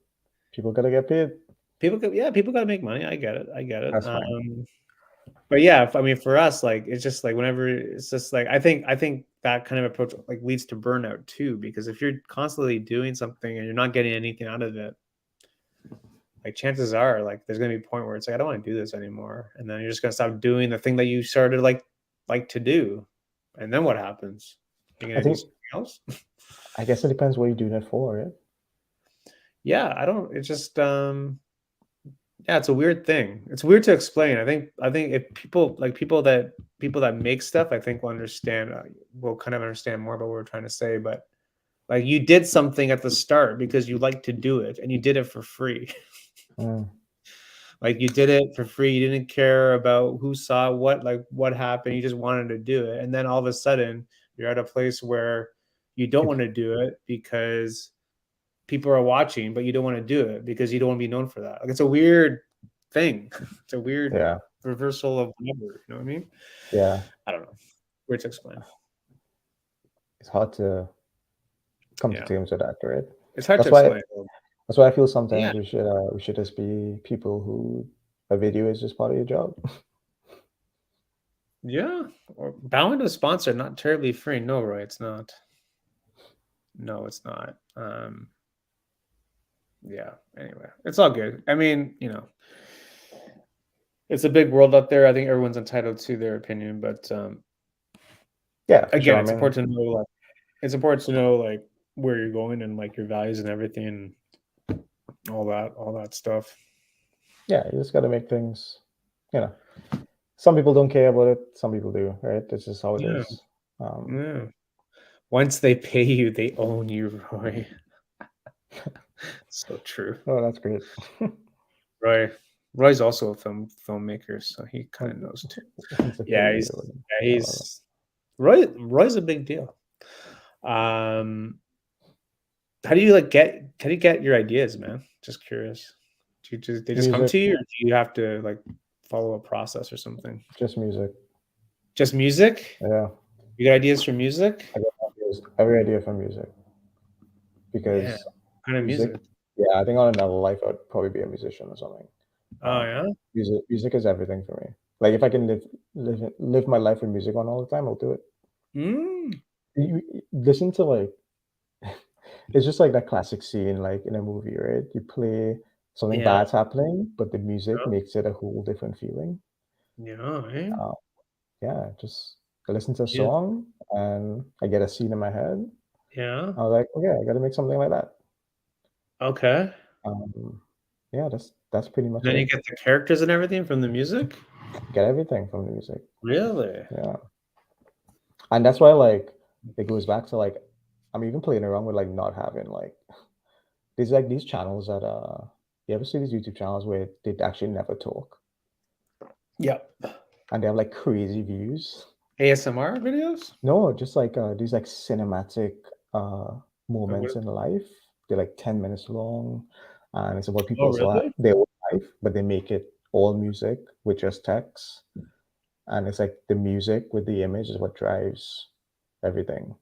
People gotta get paid. people gotta make money. I get it. I get it. That's fine. But yeah, I mean, for us, like it's just like whenever it's just like I think that kind of approach like leads to burnout too, because if you're constantly doing something and you're not getting anything out of it, like chances are like there's gonna be a point where it's like I don't want to do this anymore, and then you're just gonna stop doing the thing that you started like to do, and then what happens? You're I gonna do think something else? I guess it depends what you're doing it for, right? Yeah, I don't. It's just yeah, it's a weird thing. It's weird to explain. I think if people that make stuff, I think will kind of understand more about what we're trying to say. But like you did something at the start because you like to do it, and you did it for free. Mm, Like you did it for free. You didn't care about who saw what happened. You just wanted to do it, and then all of a sudden you're at a place where you don't want people, to do it because people are watching, but you don't want to do it because you don't want to be known for that. Like it's a weird thing. It's a weird yeah, reversal of whatever. You know what I mean? yeah. I don't know. Weird to explain. It's hard to come to Yeah, terms with that, right? it's hard to That's why explain. that's why I feel Yeah, sometimes we should just be people who a video is just part of your job. yeah. Or Bound was sponsored, not terribly free. No, Roy, it's not. No, it's not. Yeah. Anyway, it's all good. I mean, it's a big world out there. I think everyone's entitled to their opinion, but Yeah, for again, sure. I it's mean, important to know. It's important to know like where you're going and like your values and everything, and all that stuff. yeah, you just got to make things. You know, some people don't care about it. Some people do, right? This is how it Yeah, is. Um, yeah. Once they pay you, they own you, Roy. So true. oh, that's great. Roy. Roy's also a filmmaker, so he kind What- of knows too. What's the Yeah, pay? I love he's Roy's a big deal. Um, how do you get your ideas, man? Just curious. They it. just come Music, to you, or do you have to like follow a process or something? just music. Just music? Yeah, You got ideas for music? I got was every idea for music Yeah. because Kind of music. music. Yeah, I think on another life I'd probably be a musician or something. Oh yeah. Music is everything for me. Like if I can live my life with music on all the time, I'll do it. Mm. You listen to like it's just like that classic scene like in a movie, right? You play something Yeah. bad's happening, but the music makes it a whole different feeling. Yeah. Eh? Uh, yeah, just I listen to a Yeah. song and I get a scene in my head. Yeah. I was like, okay, I got to make something like that. Okay. Um, yeah, that's pretty much Then you it. get the characters and everything from the music? Get everything from the music. Really? Yeah, and that's why like it goes back to like I'm even playing around with like not having like there's like these channels that you ever see these YouTube channels where they actually never talk Yeah. and they have like crazy views. ASMR videos? No, just like these like cinematic uh Or moments what? in life. They're like 10 minutes long and it's about Oh, people's really? their own life, but they make it all music with just text. And it's like the music with the image is what drives everything.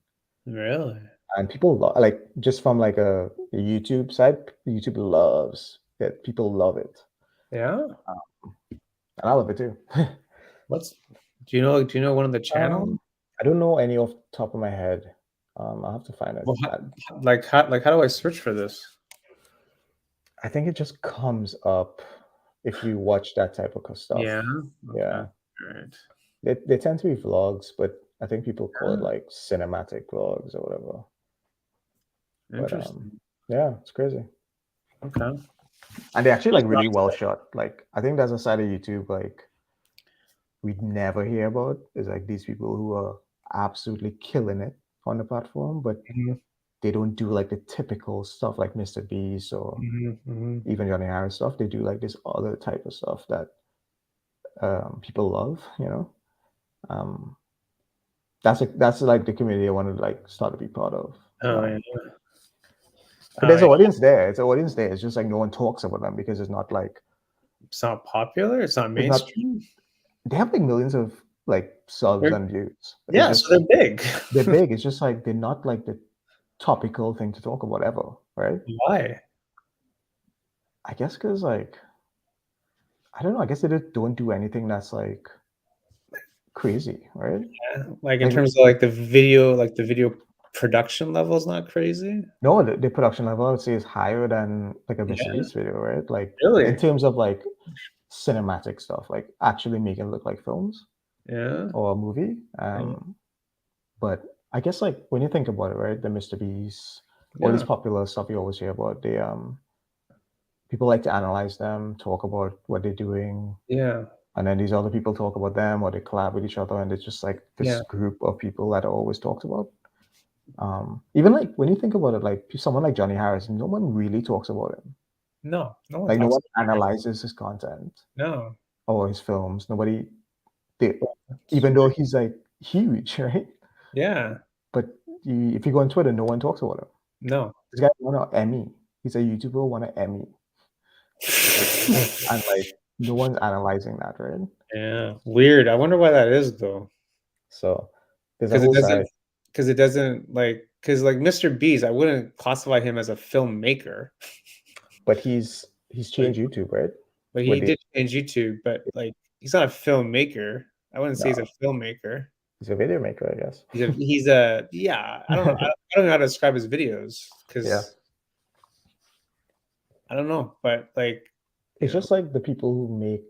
Really? And people like just from like a YouTube side, YouTube loves it. People love it. Yeah. And I love it too. What's do you know one of the channels? I don't know any off the top of my head. I'll have to find it. Well, how do I search for this? I think it just comes up if you watch that type of stuff. Yeah. Okay. Yeah, All right. they tend to be vlogs, but I think people call it Yeah. like cinematic vlogs or whatever. But Interesting. yeah, it's crazy. Okay. And they're actually Just like really well shot. Like I think there's a side of YouTube like we'd never hear about is like these people who are absolutely killing it on the platform, but Mhm, they don't do like the typical stuff like Mr. Beast or mhm, mhm. even Johnny Harris stuff. They do like this other type of stuff that people love, you know. Um, that's like the community I want to like start to be part of. Oh, yeah. But Oh, there's an yeah. audience there. It's an audience there. It's just like no one talks about them because it's not like It's not popular? It's not it's not. mainstream? They have like millions of like subs They're and views. It's yeah, so just they're big. they're big. It's just like they're not like the topical thing to talk about ever, right? Why? I guess because like I don't know. I guess they just don't do anything that's like crazy, right? Yeah, like, in Like terms of, like, the video production level is not crazy? no, the production level I would say is higher than like a Mr. Yeah, Beast video, right? Like in really? terms of like cinematic stuff, like actually make it look like films Yeah, or a movie. yeah, But I guess like when you think about it, right? The Mr. Beast, all these yeah, popular stuff you always hear about, they people like to analyze them, talk about what they're doing, yeah, and then these other people talk about them or they collab with each other, and it's just like this yeah. group of people that are always talked about. Even like when you think about it, like someone like Johnny Harris, no one really talks about him. No, no one Like no talks one about it. analyzes his content No. or his films. Nobody, they, Well, even though he's like huge, right? yeah, But if you go on Twitter, no one talks about him. no. This guy won an Emmy. He's a YouTuber, won an Emmy, and like no one's analyzing that, right? Yeah, weird. I wonder why that is, though. So there's a Because it whole doesn't. side, Because it doesn't, like, because like, Mr. Beast, I wouldn't classify him as a filmmaker. but he's But changed YouTube, right? but he With the did change YouTube, but, like, he's not a filmmaker. I wouldn't say he's a no, filmmaker. he's a video maker, I guess. He's a yeah, I don't know. I don't know how to describe his videos Yeah, because I don't know, but, like, you it's know, just like the people who make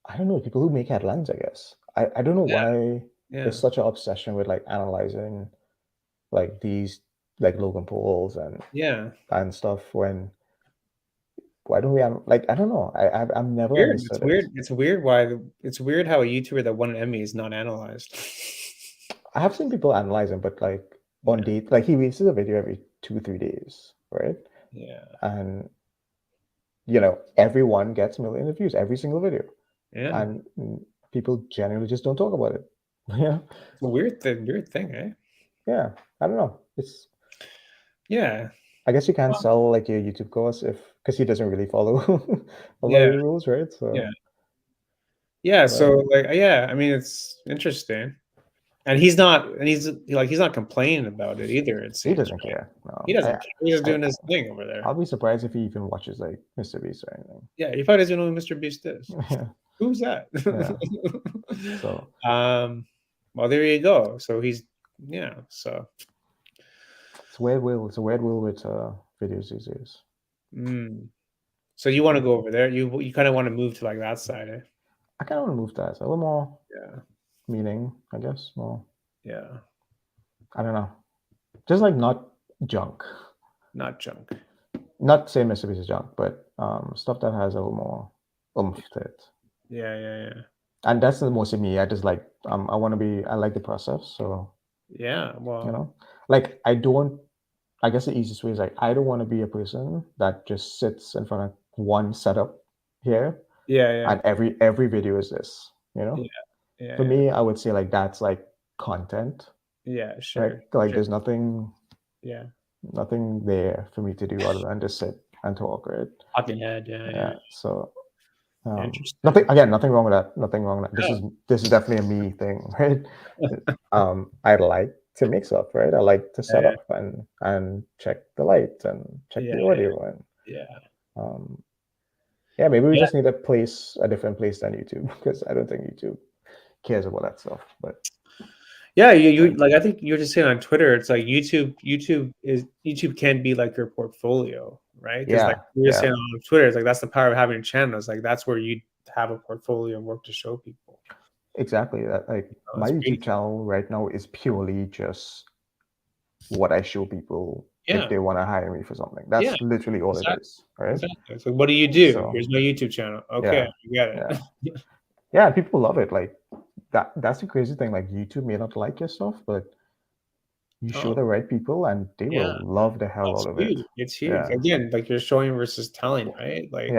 I don't know people who make headlines. I guess I don't know why there's yeah, such an obsession with like analyzing like these like Logan Pauls yeah. and stuff when why don't we have like I don't know I've never Weird. It's understood it. weird. It's weird why it's weird how a YouTuber that won an Emmy is not analyzed. I have seen people analyze him, but like on Yeah, date, like he releases a video every 2 3 days, right? yeah, And everyone gets millions of views every single video, yeah. and people generally just don't talk about it. Yeah, It's a weird thing, eh? yeah. I don't know. It's Yeah, I guess you can't sell like your YouTube course if because he doesn't really follow a lot yeah, of the rules, right? yeah, So, yeah. but So, like, yeah, I mean, it's interesting. And he's not complaining about it either. It He seems, doesn't right? care. No, He doesn't care. He's just I, doing his thing over there. I'll be surprised if he even watches like Mr. Beast or anything. Yeah, he probably doesn't know who Mr. Beast is. Yeah. Who's that? Yeah. So well, there you go. So he's so it's a weird will. It's a weird will with videos these days. So you want to go over there? You kind of want to move to like that side, eh? I kind of want to move that. A little more Yeah. meaning, I guess. More. Yeah. I don't know. Just like not junk. Not junk. Not saying Mr. Beast is junk, but stuff that has a little more oomph to it. Yeah. And that's the most of me. I just like I want to be. I like the process. So yeah, well, like I guess the easiest way is like I don't want to be a person that just sits in front of one setup here. Yeah. And every video is this. Yeah. For me, I would say like that's like content. Yeah, sure. Like sure. there's nothing. Yeah. Nothing there for me to do other than just sit and talk, right? Talking head, yeah. So Interesting. nothing wrong with that. Nothing wrong with that. This is definitely a me thing, right? I like to make stuff, right? I like to set up and check the light and check the audio and maybe we just need a different place than YouTube, because I don't think YouTube cares about that stuff. But yeah, you like I think you're just saying on Twitter, it's like YouTube can be like your portfolio, right? Because like you're saying on Twitter, it's like that's the power of having a channel. It's like that's where you have a portfolio of work to show people. Exactly. That like my YouTube channel right now is purely just what I show people if they want to hire me for something. That's literally all it is, right? Exactly. So what do you do? So, here's my YouTube channel. Okay, you get it. Yeah, people love it. Like that's the crazy thing. Like YouTube may not like your stuff, but you show the right people and they will love the hell out of it. It's huge. Again, like you're showing versus telling, right? Like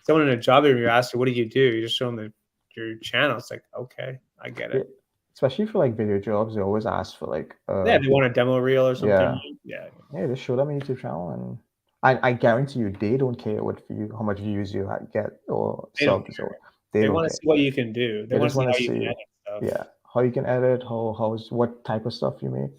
someone in a job interview asks you, what do? You just show them your channel. It's like, okay, I get it. Especially for like video jobs, they always ask for like they want a demo reel or something. Yeah, just show them a YouTube channel, and I guarantee you they don't care how much views you get or subs, or they want to see what you can do. They just want to see how you can edit stuff. Yeah, how you can edit, what type of stuff you make.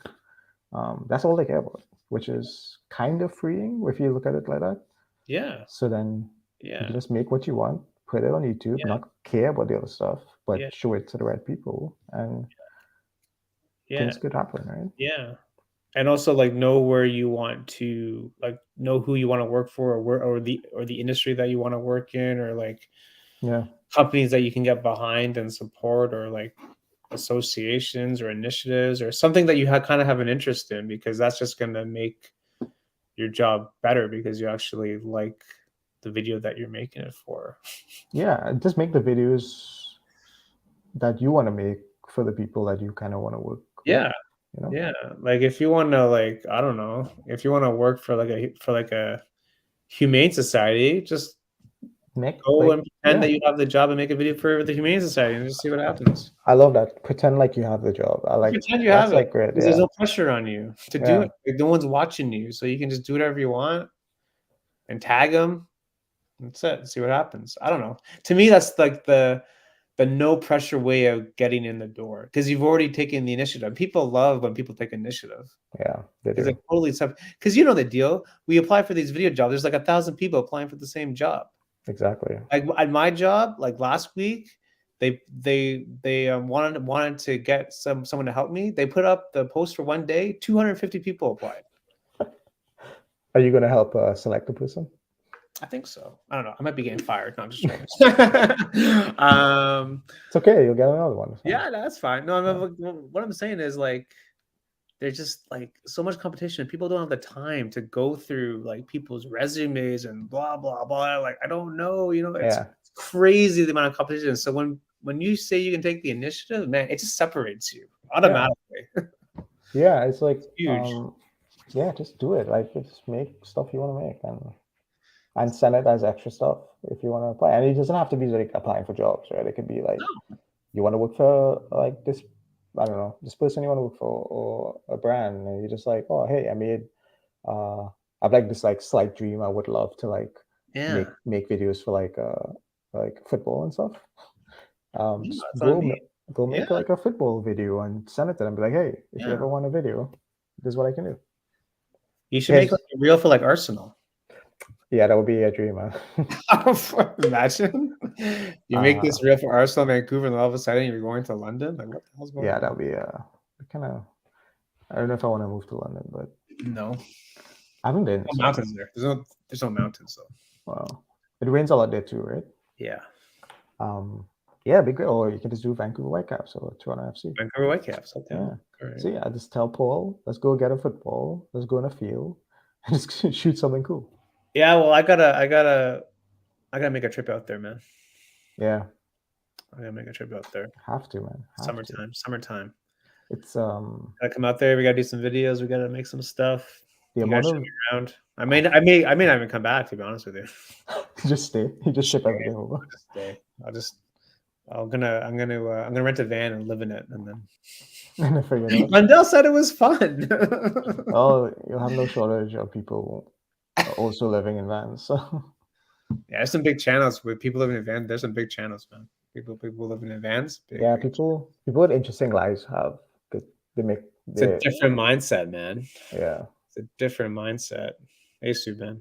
That's all they care about, which is kind of freeing if you look at it like that. Yeah. So then you can just make what you want, put it on YouTube, not care about the other stuff, but show it to the right people, and things could happen, right? Yeah. And also like know where you want to, like know who you want to work for, or the industry that you want to work in, or like companies that you can get behind and support, or like associations or initiatives or something that you kind of have an interest in, because that's just going to make your job better because you actually like the video that you're making it for. Yeah, just make the videos that you want to make for the people that you kind of want to work with. Yeah, like if you want to, like, I don't know, if you want to work for like a humane society, just go and pretend that you have the job and make a video for the Humane Society and just see what happens. I love that. Pretend like you have the job. I like pretend you have it. Like great. There's no pressure on you to do it. Like, no one's watching you, so you can just do whatever you want and tag them. That's it. See what happens. I don't know. To me, that's like the no pressure way of getting in the door, because you've already taken the initiative. People love when people take initiative. Yeah, they do. It's like totally tough, because you know the deal. We apply for these video jobs. There's like 1,000 people applying for the same job. Exactly. Like at my job, like last week, they wanted to get someone to help me. They put up the post for one day. 250 people applied. Are you going to help select the person? I think so. I don't know. I might be getting fired. No, I'm just joking. It's okay. You'll get another one. Yeah, that's fine. No, what I'm saying is, like, there's just like so much competition. People don't have the time to go through like people's resumes and blah blah blah. Like, I don't know. It's crazy the amount of competition. So when you say you can take the initiative, man, it just separates you automatically. Yeah, it's like huge. Yeah, just do it. Like, just make stuff you want to make and send it as extra stuff if you want to apply. And it doesn't have to be like applying for jobs, right? It could be like you want to work for like this, I don't know, this person you want to work for, or a brand, and you're just like, oh, hey, I made I've like this like slight dream. I would love to like make videos for like football and stuff. Go make like a football video and send it to them. Be like, hey, if you ever want a video, this is what I can do. You should make like a reel for like Arsenal. Yeah, that would be a dream, man. Imagine you make this reel for Arsenal, Vancouver, and all of a sudden you're going to London. Like, what the hell's going on? Yeah, that'll be kind of. I don't know if I want to move to London, but no, I haven't been. No mountains there. There's no mountains though. Wow, it rains a lot there too, right? Yeah. Yeah, be great. Or you can just do Vancouver Whitecaps or Toronto FC. Vancouver Whitecaps. Okay. Yeah. Right. So yeah, just tell Paul, let's go get a football. Let's go in a field and just shoot something cool. Yeah. Well, I gotta make a trip out there, man. Yeah. I gotta make a trip out there. Have to, man. Summertime. It's gotta come out there. We gotta do some videos. We gotta make some stuff. The you guys should be around. I may not even come back, to be honest with you. Just stay. You just ship everything over. Just stay. I'm gonna rent a van and live in it, and then. And I figured out. Rondel said it was fun. Oh, you'll have no shortage of people also living in vans. So. Yeah, there's some big channels with people living in vans. There's some big channels, man. People living in vans. Yeah, people with interesting lives have good. It's a different mindset, man. Yeah, it's a different mindset. Asu, man.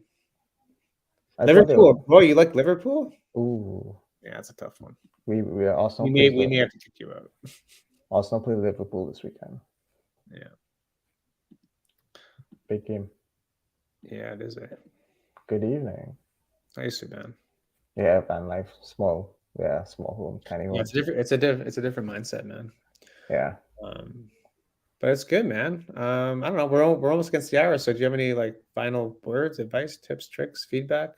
Liverpool, bro. You like Liverpool? Ooh, yeah, it's a tough one. We are Arsenal. We may have to kick you out. Arsenal play Liverpool this weekend. Yeah, big game. Yeah, it is. Good evening. Asu, man. Yeah, van life, small. Yeah, small home, tiny home. Yeah, it's a different mindset, man. Yeah. But it's good, man. I don't know. We're almost against the hour. So do you have any like final words, advice, tips, tricks, feedback?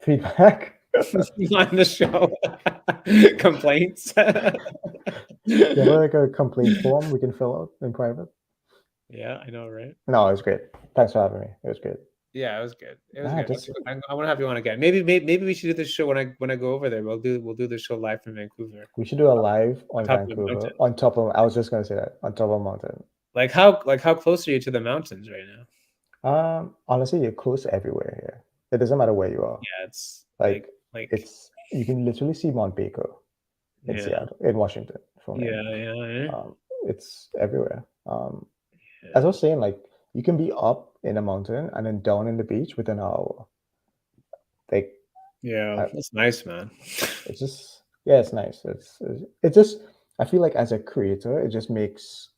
Feedback on the show. Complaints. You have like a complaint form we can fill out in private? Yeah, I know, right? No, it was great. Thanks for having me. It was good. Yeah, it was good. It was good. I want to have you on again. Maybe we should do this show when I go over there. We'll do the show live from Vancouver. We should do a live on Vancouver on top of. I was just gonna say that on top of a mountain. Like how close are you to the mountains right now? Honestly, you're close everywhere here. It doesn't matter where you are. Yeah, it's like it's you can literally see Mount Baker in Seattle, in Washington. From yeah. It's everywhere. As I was saying, like you can be up in a mountain and then down in the beach within an hour. Like that's nice, man. It's just it's nice. It's just I feel like as a creator, it just makes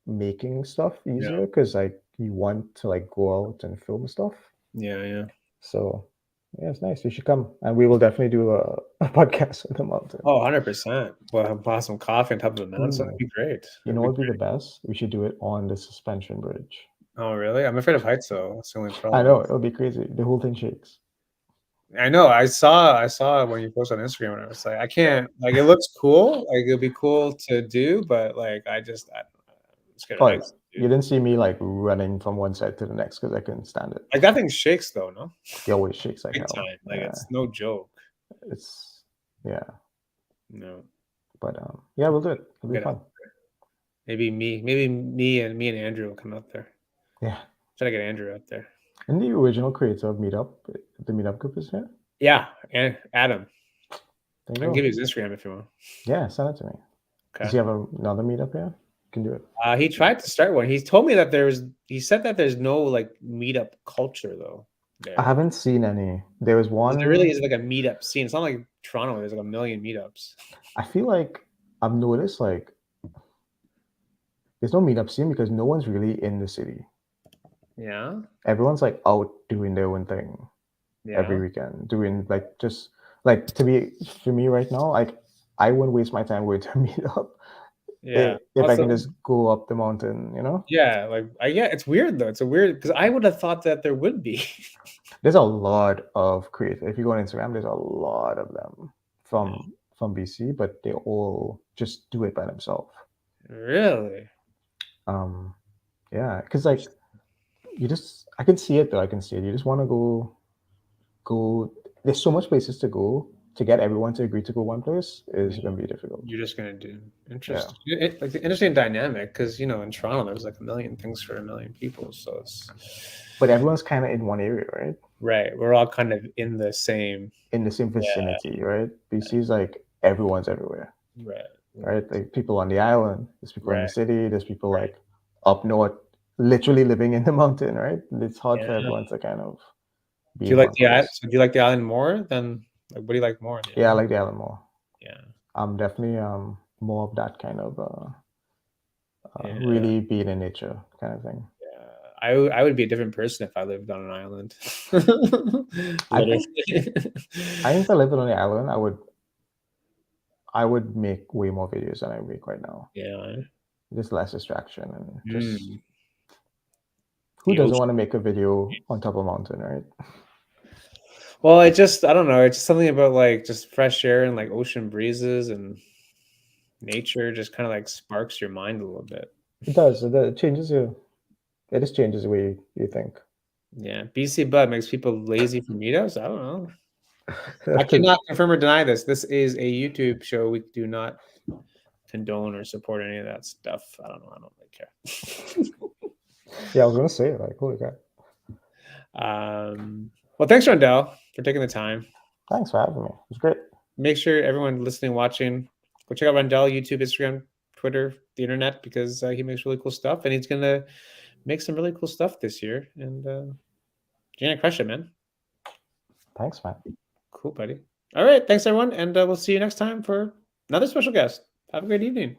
making stuff easier because like you want to like go out and film stuff. Yeah. So yeah, it's nice. You should come, and we will definitely do a podcast on the mountain. Oh, 100%. Well, buy some coffee on top of the mountain. That'd be great. You know what would be the best? We should do it on the suspension bridge. Oh, really? I'm afraid of heights, though. That's the only problem. I know it'll be crazy. The whole thing shakes. I know. I saw when you posted on Instagram, and I was like, I can't. Like, it looks cool. Like, it'll be cool to do, but like, I'm scared of heights. You didn't see me like running from one side to the next because I couldn't stand it. Like that thing shakes though, no? It always shakes like big hell. Time. Like it's no joke. It's No. But yeah, we'll do it. It'll be fun. Maybe me and Andrew will come out there. Yeah. Try to get Andrew out there. And the original creator of Meetup, the Meetup group is here? Yeah, and Adam. I can give you his Instagram if you want. Yeah, send it to me. Okay. Does he have another meetup here? Can do it. He tried to start one. He told me that he said that there's no like meetup culture though. I haven't seen any. There was one. There really is like a meetup scene. It's not like Toronto. There's like a million meetups. I feel like I've noticed like there's no meetup scene because no one's really in the city. Yeah. Everyone's like out doing their own thing every weekend, doing like just like for me right now, like I wouldn't waste my time going to a meetup. Yeah. If I can just go up the mountain, you know? Yeah, like it's weird though. It's a weird because I would have thought that there would be. There's a lot of creators. If you go on Instagram, there's a lot of them from BC, but they all just do it by themselves. Really? Yeah, because like I can see it though. I can see it. You just want to go. There's so much places to go. To get everyone to agree to go one place is going to be difficult. You're just going to do interesting. Yeah. Like the interesting dynamic because in Toronto there's like a million things for a million people, so it's. But everyone's kind of in one area, right? Right, we're all kind of in the same vicinity, right? BC is like everyone's everywhere. Right. right? Like people on the island, there's people in the Right. city, there's people Right. like up north, literally living in the mountain, right? It's hard for Yeah. everyone to kind of be Do you in like one the island? place. So do you like the island more than like what do you like more? The Yeah, I island? like the island more. Yeah. I'm definitely more of that kind of Yeah. really being in nature kind of thing. Yeah. I would be a different person if I lived on an island. I think Literally. if I lived on the island, I would make way more videos than I make right now. Yeah. Just less distraction and just Mm, who the doesn't ocean. want to make a video on top of a mountain, right? Well, I don't know. It's just something about like just fresh air and like ocean breezes and nature just kind of like sparks your mind a little bit. It does. It changes you. It just changes the way you think. Yeah. BC Bud makes people lazy for meetups. I don't know. I Because cannot confirm or deny this. This is a YouTube show. We do not condone or support any of that stuff. I don't know. I don't really care. yeah, I was gonna say like, holy crap! Well, thanks, Rondel, for taking the time. Thanks for having me. It was great. Make sure everyone listening, watching, go check out Rondel, YouTube, Instagram, Twitter, the internet, because he makes really cool stuff, and he's gonna make some really cool stuff this year. And you're gonna crush it, man. Thanks, man. Cool, buddy. All right, thanks everyone, and we'll see you next time for another special guest. Have a great evening.